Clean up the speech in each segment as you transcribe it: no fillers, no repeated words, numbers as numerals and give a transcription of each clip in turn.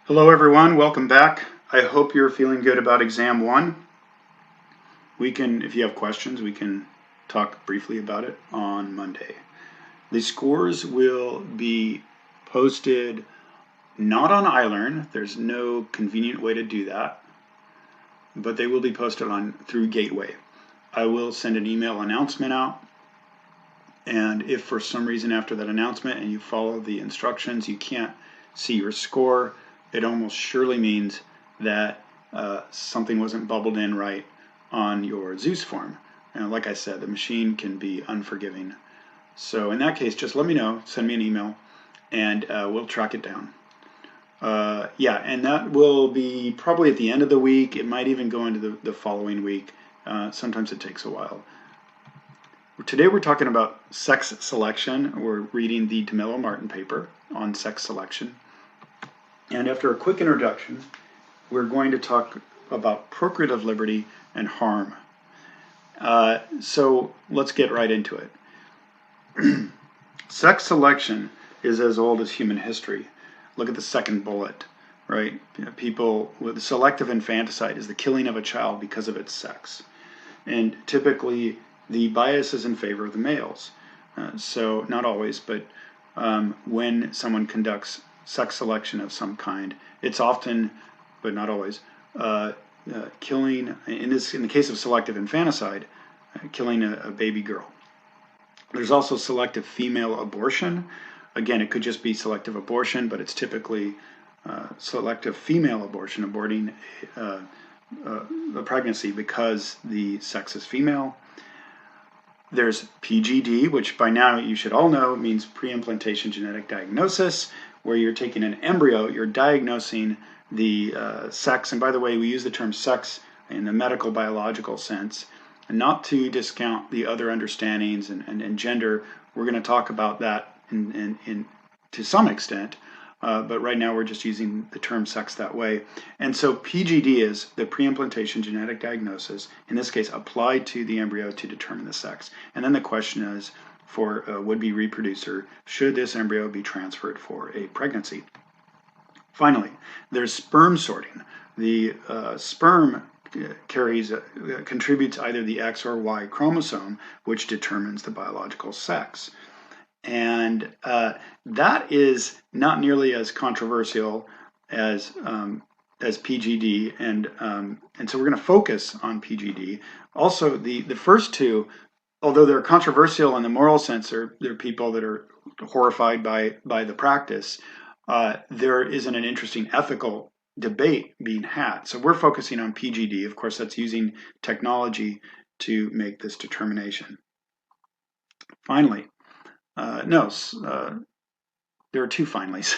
Hello everyone, welcome back. I hope you're feeling good about exam one. If you have questions, we can talk briefly about it on Monday. The scores will be posted not on iLearn. There's no convenient way to do that, but they will be posted through Gateway. I will send an email announcement out, and if for some reason after that announcement and you follow the instructions you can't see your score, it almost surely means that something wasn't bubbled in right on your Zeus form. And like I said, the machine can be unforgiving. So in that case, just let me know, send me an email, and we'll track it down. Yeah, and that will be probably at the end of the week. It might even go into the following week. Sometimes it takes a while. Today we're talking about sex selection. We're reading the DeMello Martin paper on sex selection. And after a quick introduction, we're going to talk about procreative liberty and harm. So let's get right into it. Sex selection is as old as human history. Look at the second bullet, right? People with selective infanticide is the killing of a child because of its sex. And typically the bias is in favor of the males. So not always, but when someone conducts sex selection of some kind, it's often, but not always, killing, in the case of selective infanticide, killing a baby girl. There's also selective female abortion. Again, it could just be selective abortion, but it's typically selective female abortion, aborting a pregnancy because the sex is female. There's PGD, which by now you should all know means pre-implantation genetic diagnosis, where you're taking an embryo, you're diagnosing the sex. And by the way, we use the term sex in the medical biological sense, and not to discount the other understandings and gender. We're going to talk about that to some extent, but right now we're just using the term sex that way. And so PGD is the pre-implantation genetic diagnosis, in this case applied to the embryo to determine the sex. And then the question is, for a would-be reproducer, should this embryo be transferred for a pregnancy? Finally, there's sperm sorting. The sperm contributes either the X or Y chromosome, which determines the biological sex. And that is not nearly as controversial as PGD, and so we're going to focus on PGD. Also, the first two, although they're controversial in the moral sense, they're people that are horrified by the practice. There isn't an interesting ethical debate being had. So we're focusing on PGD. Of course, that's using technology to make this determination. Finally, there are two finallys.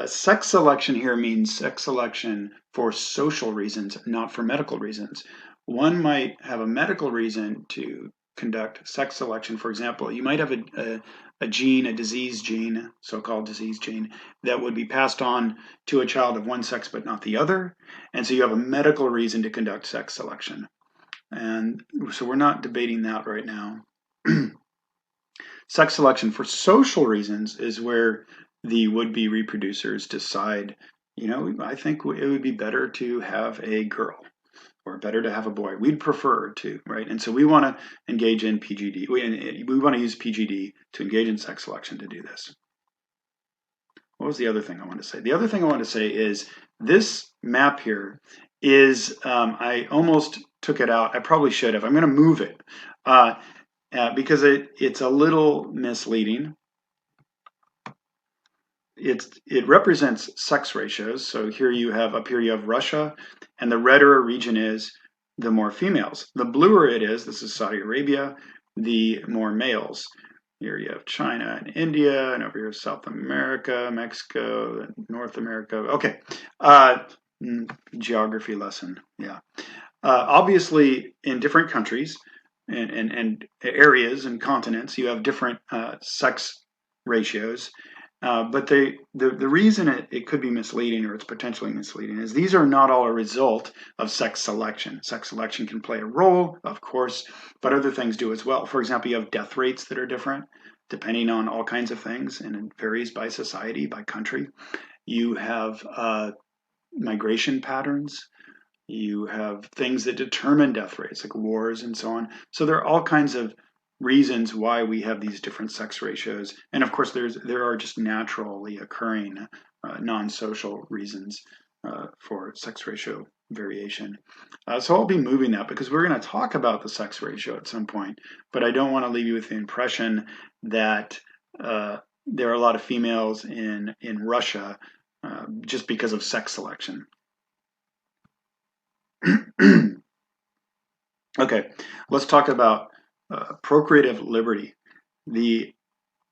Sex selection here means sex selection for social reasons, not for medical reasons. One might have a medical reason to conduct sex selection. For example, you might have a gene, a disease gene, so-called disease gene, that would be passed on to a child of one sex but not the other. And so you have a medical reason to conduct sex selection. And so we're not debating that right now. Sex selection for social reasons is where the would-be reproducers decide, I think it would be better to have a girl or better to have a boy. We'd prefer to, right? And so we want to engage in PGD. We want to use PGD to engage in sex selection to do this. What was the other thing I want to say? The other thing I want to say is this map here is, I almost took it out. I probably should have. I'm going to move it because it's a little misleading. It represents sex ratios. So here you have Russia, and the redder a region is, the more females. The bluer it is, this is Saudi Arabia, the more males. Here you have China and India, and over here South America, Mexico, and North America. Okay, geography lesson, yeah. Obviously, in different countries and areas and continents, you have different sex ratios. But the reason it could be misleading, or it's potentially misleading, is these are not all a result of sex selection. Sex selection can play a role, of course, but other things do as well. For example, you have death rates that are different depending on all kinds of things, and it varies by society, by country. You have migration patterns. You have things that determine death rates, like wars and so on. So there are all kinds of reasons why we have these different sex ratios. And of course, there are just naturally occurring non-social reasons for sex ratio variation. So I'll be moving that because we're going to talk about the sex ratio at some point, but I don't want to leave you with the impression that there are a lot of females in Russia just because of sex selection. Okay, let's talk about procreative liberty. The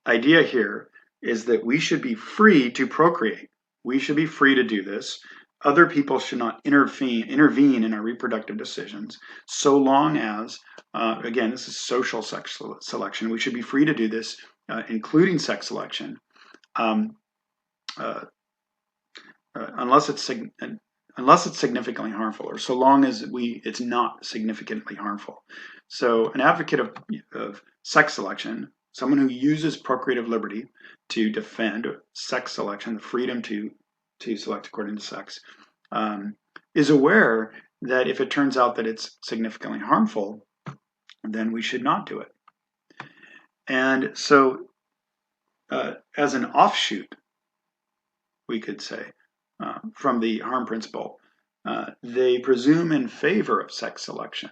idea here is that we should be free to procreate. We should be free to do this. Other people should not intervene in our reproductive decisions, so long as, again, this is social sex selection. We should be free to do this, including sex selection, um, uh, unless it's significantly harmful, or so long as it's not significantly harmful. So an advocate of sex selection, someone who uses procreative liberty to defend sex selection, the freedom to select according to sex, is aware that if it turns out that it's significantly harmful, then we should not do it. And so as an offshoot, we could say, from the harm principle, they presume in favor of sex selection.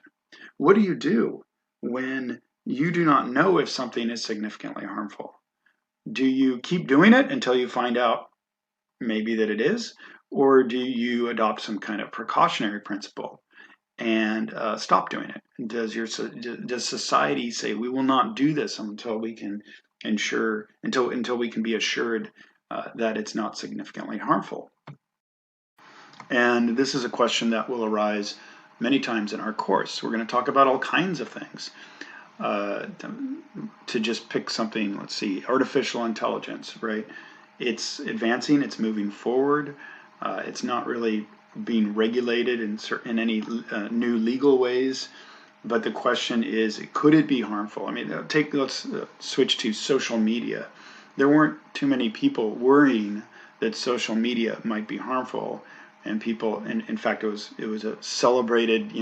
What do you do when you do not know if something is significantly harmful? Do you keep doing it until you find out maybe that it is? Or do you adopt some kind of precautionary principle and stop doing it? Does society say we will not do this until we can until we can be assured that it's not significantly harmful? And this is a question that will arise many times in our course. We're going to talk about all kinds of things. To just pick something, let's see, artificial intelligence, right? It's advancing, it's moving forward. It's not really being regulated in any new legal ways. But the question is, could it be harmful? I mean, let's switch to social media. There weren't too many people worrying that social media might be harmful, and people, in fact, it was a celebrated,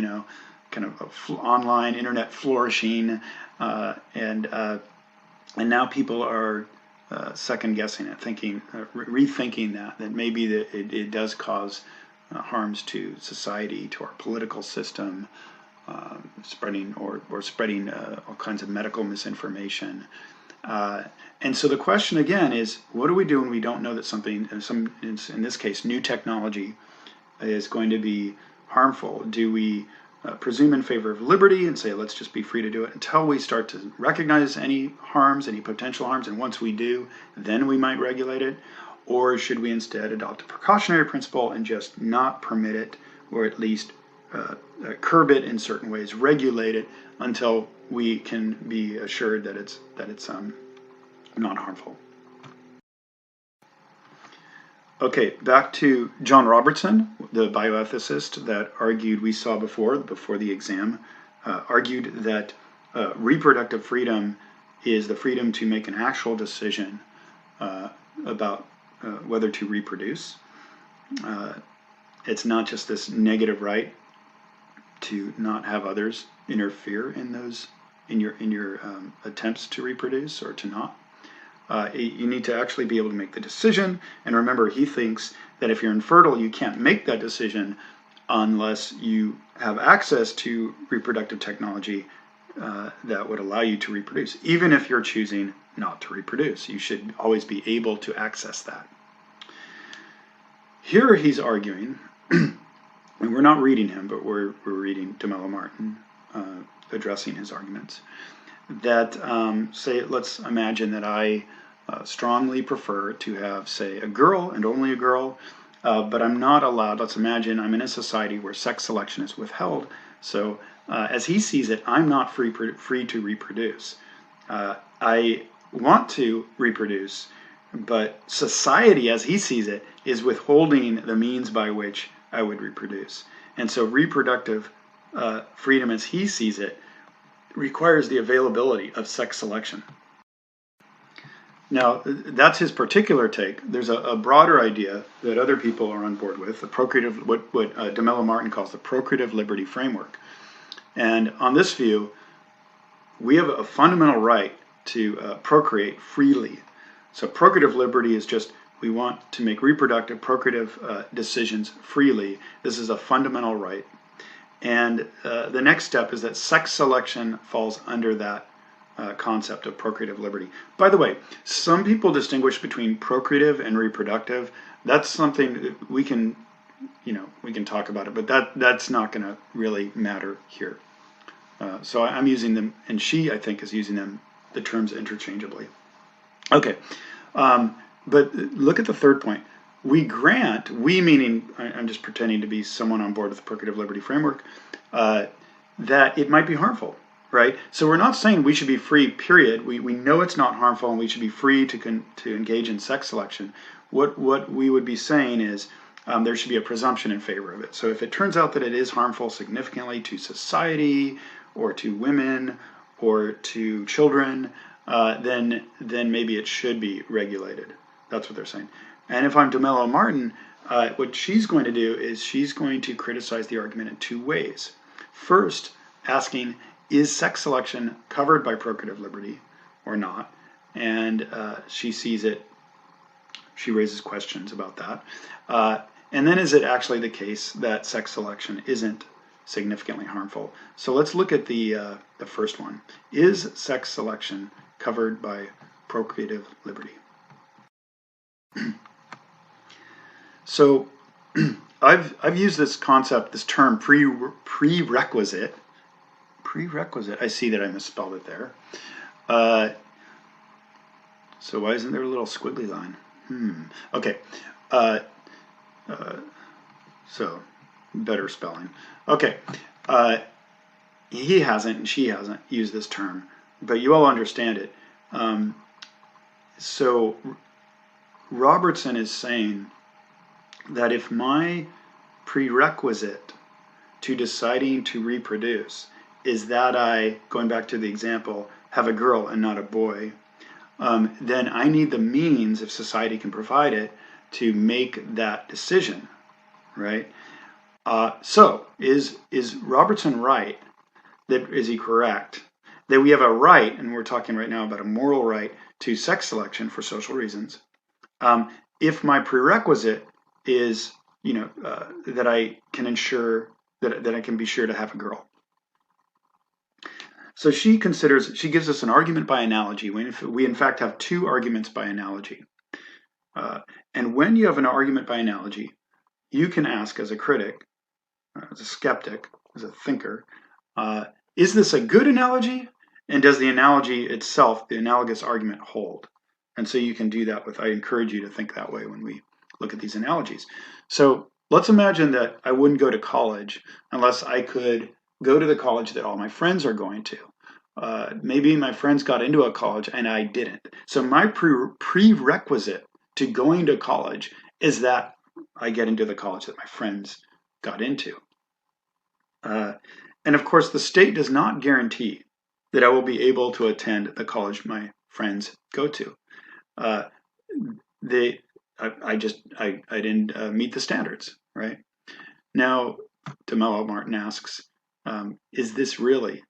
kind of online internet flourishing, and now people are second guessing it, thinking, rethinking that maybe it does cause harms to society, to our political system, spreading all kinds of medical misinformation. And so the question again is, what do we do when we don't know that something, in this case, new technology, is going to be harmful? Do we presume in favor of liberty and say, let's just be free to do it until we start to recognize any harms, any potential harms, and once we do, then we might regulate it? Or should we instead adopt a precautionary principle and just not permit it, or at least curb it in certain ways, regulate it until we can be assured that it's not harmful? Okay, back to John Robertson, the bioethicist that argued, we saw before the exam, argued that reproductive freedom is the freedom to make an actual decision about whether to reproduce. It's not just this negative right to not have others interfere in your attempts to reproduce or to not. You need to actually be able to make the decision. And remember, he thinks that if you're infertile, you can't make that decision unless you have access to reproductive technology that would allow you to reproduce. Even if you're choosing not to reproduce, you should always be able to access that. Here he's arguing, and we're not reading him, but we're reading DeMello Martin addressing his arguments, that say, let's imagine that I strongly prefer to have, say, a girl and only a girl, but I'm not allowed. Let's imagine I'm in a society where sex selection is withheld. So as he sees it, I'm not free to reproduce. I want to reproduce, but society, as he sees it, is withholding the means by which I would reproduce. And so reproductive freedom, as he sees it, requires the availability of sex selection. Now, that's his particular take. There's a broader idea that other people are on board with, the procreative, what DeMello Martin calls the procreative liberty framework. And on this view, we have a fundamental right to procreate freely. So procreative liberty is just we want to make reproductive, procreative decisions freely. This is a fundamental right. And the next step is that sex selection falls under that concept of procreative liberty. By the way, some people distinguish between procreative and reproductive. That's something that we can, we can talk about it, but that's not going to really matter here. So I'm using them, and she, I think, is using them, the terms interchangeably. Okay, but look at the third point. We grant, we meaning, I'm just pretending to be someone on board with the procreative liberty framework, that it might be harmful, right? So we're not saying we should be free, period. We know it's not harmful and we should be free to engage in sex selection. What we would be saying is there should be a presumption in favor of it. So if it turns out that it is harmful significantly to society or to women or to children, then maybe it should be regulated. That's what they're saying. And if I'm DeMello Martin, what she's going to do is she's going to criticize the argument in two ways. First, asking, is sex selection covered by procreative liberty or not? And she sees it, she raises questions about that. And then is it actually the case that sex selection isn't significantly harmful? So let's look at the first one. Is sex selection covered by procreative liberty? So I've used this concept, this term prerequisite. Prerequisite. I see that I misspelled it there. So why isn't there a little squiggly line? Okay. So better spelling. Okay. He hasn't and she hasn't used this term, but you all understand it. So Robertson is saying that if my prerequisite to deciding to reproduce is that I, going back to the example, have a girl and not a boy, then I need the means, if society can provide it, to make that decision, right? So is Robertson right? That is he correct that we have a right, and we're talking right now about a moral right to sex selection for social reasons, if my prerequisite is, that I can ensure that I can be sure to have a girl. So she gives us an argument by analogy. We in fact have two arguments by analogy. And when you have an argument by analogy, you can ask as a critic, as a skeptic, as a thinker, is this a good analogy? And does the analogy itself, the analogous argument, hold? And so you can do that with, I encourage you to think that way when we look at these analogies. So let's imagine that I wouldn't go to college unless I could go to the college that all my friends are going to. Maybe my friends got into a college and I didn't. So my prerequisite to going to college is that I get into the college that my friends got into. And of course, the state does not guarantee that I will be able to attend the college my friends go to. I didn't meet the standards, right? Now, DeMello Martin asks, is this really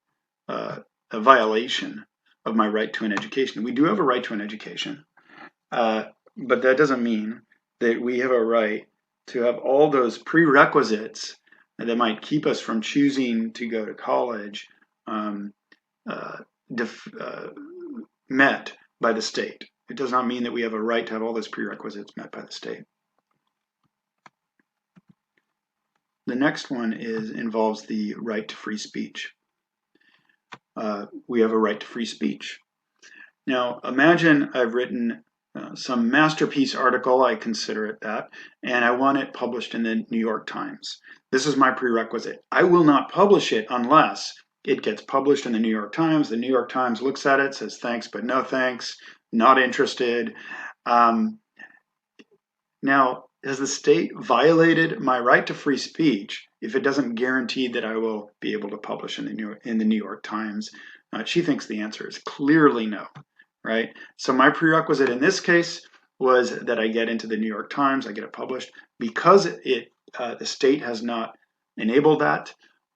a violation of my right to an education? We do have a right to an education, but that doesn't mean that we have a right to have all those prerequisites that might keep us from choosing to go to college met by the state. It does not mean that we have a right to have all those prerequisites met by the state. The next one involves the right to free speech. We have a right to free speech. Now, imagine I've written some masterpiece article, I consider it that, and I want it published in the New York Times. This is my prerequisite. I will not publish it unless it gets published in the New York Times. The New York Times looks at it, says thanks, but no thanks, not interested. Now, has the state violated my right to free speech if it doesn't guarantee that I will be able to publish in the New York Times? She thinks the answer is clearly no, right? So my prerequisite in this case was that I get into the New York Times, I get it published. Because the state has not enabled that,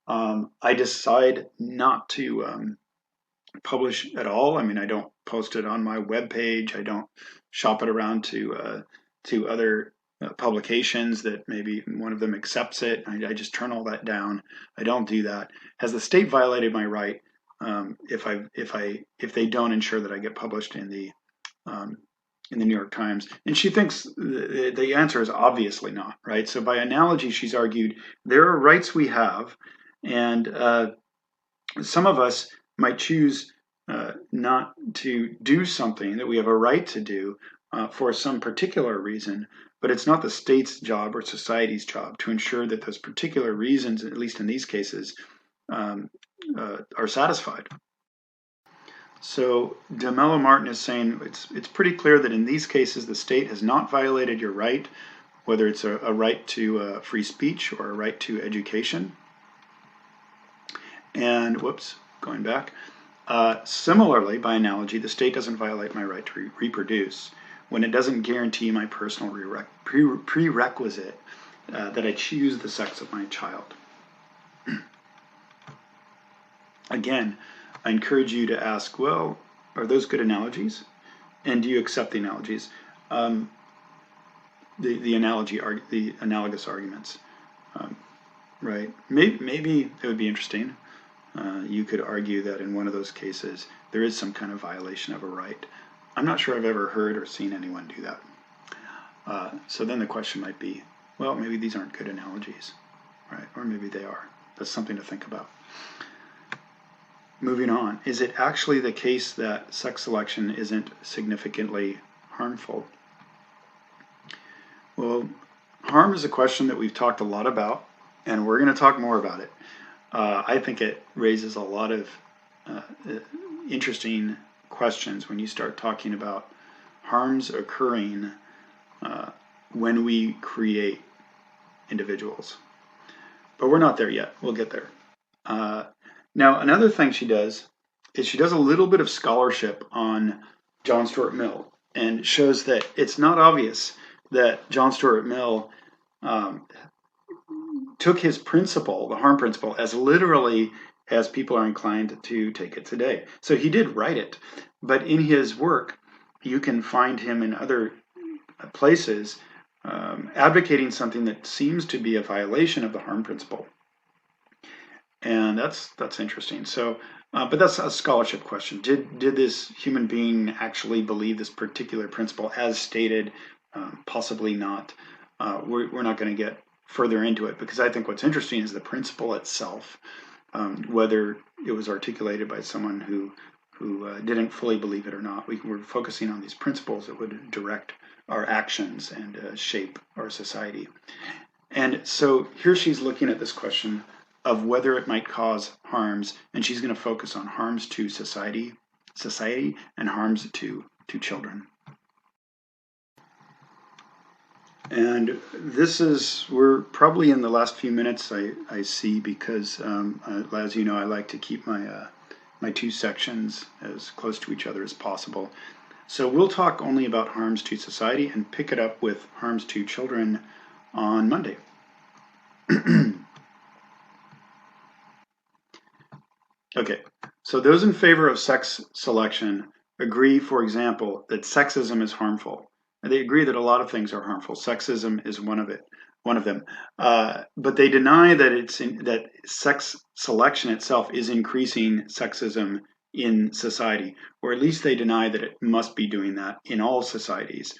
I decide not to publish at all. I mean, I don't post it on my webpage. I don't shop it around to other publications that maybe one of them accepts it. I just turn all that down. I don't do that. Has the state violated my right if they don't ensure that I get published um, in the New York Times? And she thinks the answer is obviously not, right? So by analogy, she's argued there are rights we have, and some of us might choose not to do something that we have a right to do for some particular reason, but it's not the state's job or society's job to ensure that those particular reasons, at least in these cases, um, are satisfied. So DeMello Martin is saying it's pretty clear that in these cases the state has not violated your right, whether it's a right to free speech or a right to education. And whoops, going back. Similarly, by analogy, the state doesn't violate my right to reproduce when it doesn't guarantee my personal prerequisite that I choose the sex of my child. Again, I encourage you to ask, well, are those good analogies? And do you accept the analogies? The analogous arguments, right? Maybe it would be interesting. You could argue that in one of those cases there is some kind of violation of a right. I'm not sure I've ever heard or seen anyone do that. So then the question might be, well, maybe these aren't good analogies, right? Or maybe they are. That's something to think about. Moving on, is it actually the case that sex selection isn't significantly harmful? Well, harm is a question that we've talked a lot about, and we're going to talk more about it. I think it raises a lot of interesting questions when you start talking about harms occurring when we create individuals. But we're not there yet. We'll get there. Now, another thing she does is she does a little bit of scholarship on John Stuart Mill and shows that it's not obvious that John Stuart Mill took his principle, the harm principle, as literally as people are inclined to take it today. So he did write it, but in his work, you can find him in other places advocating something that seems to be a violation of the harm principle. And that's interesting. So, but that's a scholarship question. Did this human being actually believe this particular principle as stated? Possibly not. We're not going to get further into it because I think what's interesting is the principle itself, whether it was articulated by someone who didn't fully believe it or not. We're focusing on these principles that would direct our actions and shape our society. And so here she's looking at this question of whether it might cause harms, and she's going to focus on harms to society and harms to children. And we're probably in the last few minutes, I see, because as you know, I like to keep my two sections as close to each other as possible. So we'll talk only about harms to society and pick it up with harms to children on Monday. Okay, so those in favor of sex selection agree, for example, that sexism is harmful. They agree that a lot of things are harmful. Sexism is one of them. But they deny that that sex selection itself is increasing sexism in society, or at least they deny that it must be doing that in all societies.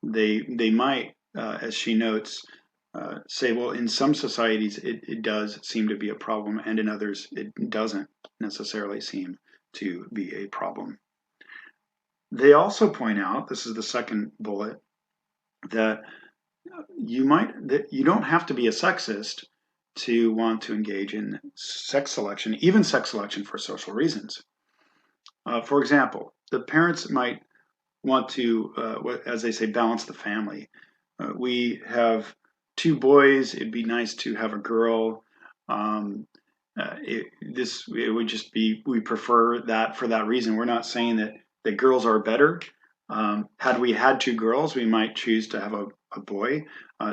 They might, as she notes, say, well, in some societies it does seem to be a problem, and in others it doesn't necessarily seem to be a problem. They also point out, this is the second bullet, that you don't have to be a sexist to want to engage in sex selection, even sex selection for social reasons. For example, the parents might want to, as they say, balance the family. We have two boys. It'd be nice to have a girl. It would just be, we prefer that for that reason. We're not saying that that girls are better. Had we had two girls, we might choose to have a boy.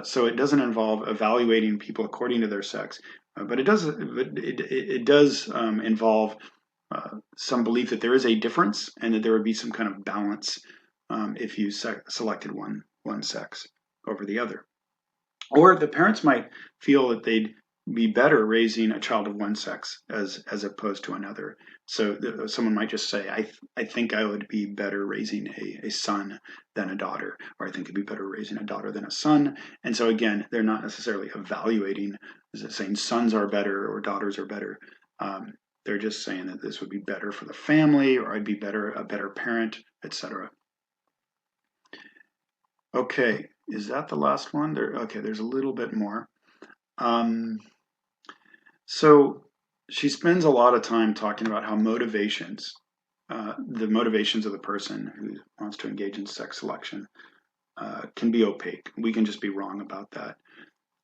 So it doesn't involve evaluating people according to their sex, but it does involve some belief that there is a difference and that there would be some kind of balance if you selected one sex over the other. Or the parents might feel that they'd be better raising a child of one sex as opposed to another. So someone might just say, I think I would be better raising a son than a daughter, or I think it'd be better raising a daughter than a son. And so again, they're not necessarily evaluating, is it saying sons are better or daughters are better. They're just saying that this would be better for the family, or I'd be a better parent, etc. Okay, is that the last one? Okay, there's a little bit more. So she spends a lot of time talking about how motivations, the motivations of the person who wants to engage in sex selection, can be opaque. We can just be wrong about that.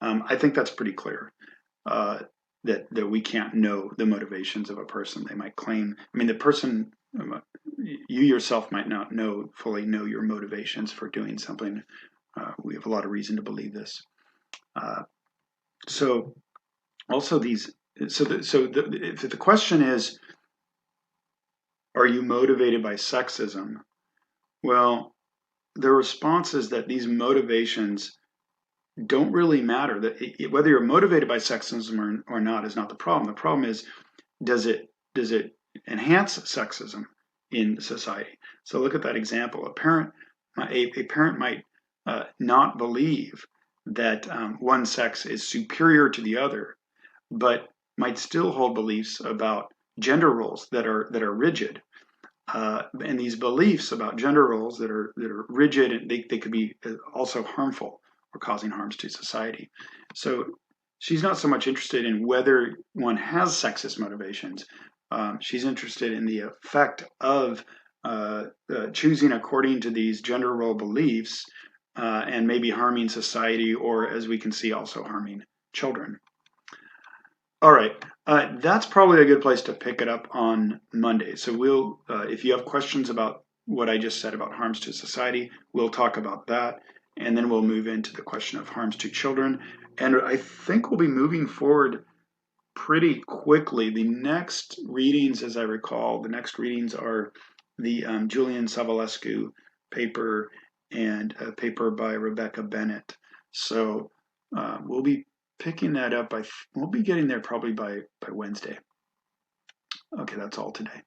I think that's pretty clear. That we can't know the motivations of a person. They might claim, I mean, the person, you yourself might not fully know your motivations for doing something. We have a lot of reason to believe this. So also if the question is, are you motivated by sexism? Well, the response is that these motivations don't really matter. That whether you're motivated by sexism or not is not the problem. The problem is, does it enhance sexism in society? So look at that example. A parent might not believe that one sex is superior to the other, but might still hold beliefs about gender roles that are rigid. And these beliefs about gender roles that are rigid, and they could be also harmful or causing harms to society. So she's not so much interested in whether one has sexist motivations. She's interested in the effect of choosing according to these gender role beliefs and maybe harming society, or as we can see, also harming children. All right, that's probably a good place to pick it up on Monday. So we'll, if you have questions about what I just said about harms to society, we'll talk about that, and then we'll move into the question of harms to children. And I think we'll be moving forward pretty quickly. The next readings, as I recall, the next readings are the Julian Savulescu paper and a paper by Rebecca Bennett. So we'll be picking that up. We'll be getting there probably by Wednesday. Okay, that's all today.